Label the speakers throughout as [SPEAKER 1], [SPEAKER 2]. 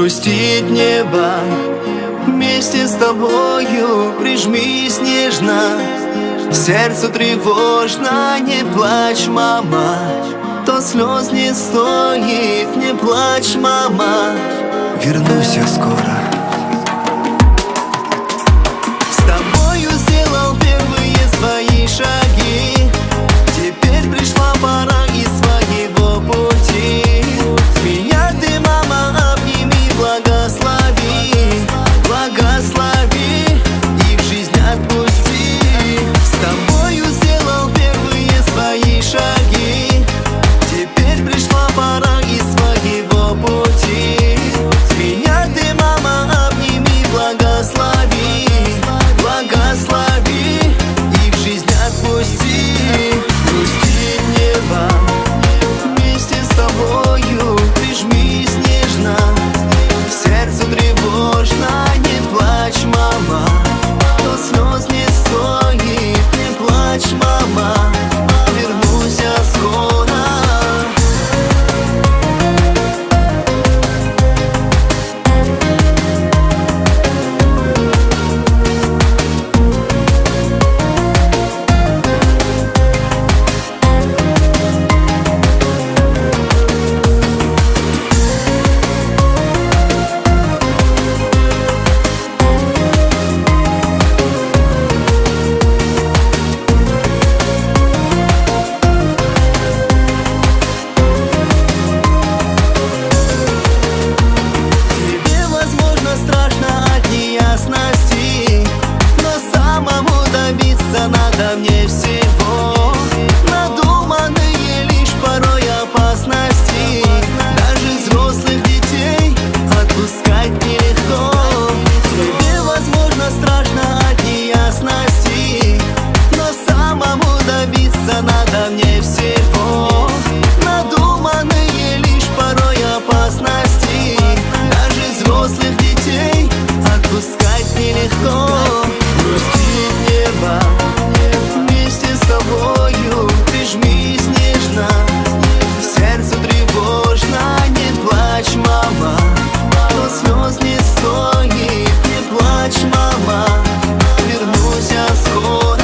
[SPEAKER 1] грустит небо. Вместе с тобою прижмись нежно. Сердцу тревожно, не плачь, мама. То слез не стоит, не плачь, мама. Вернусь я скоро. С тобою сделал первые свои шаги. Теперь пришла пора из своего пути. Меня ты, мама, обними, благослови. Благослови и в жизнь отпусти. С тобою сделал первые свои шаги. Теперь пришла пора из своего пути. Меня ты, мама, обними, благослови. Благослови и в жизнь отпусти. Грустит небо. Вместе с тобою прижмись нежно. Сердцу тревожно, не плачь, мама. То слез не стоит, не плачь, мама. Вернусь я скоро. Надо мне всего. Надуманные лишь порой опасности. Даже взрослых детей отпускать нелегко. Тебе, возможно, страшно от неясности, но самому добиться надо мне всего. Надуманные лишь порой опасности. Даже взрослых детей отпускать нелегко. Грустит небо. Вместе с тобою прижмись нежно. Сердцу тревожно, не плачь, мама. То слез не стоит, не плачь, мама. Вернусь я скоро.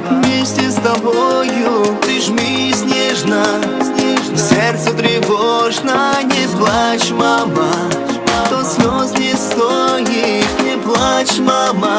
[SPEAKER 1] Вместе с тобою прижмись нежно. Сердцу тревожно, не плачь, мама. То слез не стоит, не плачь, мама.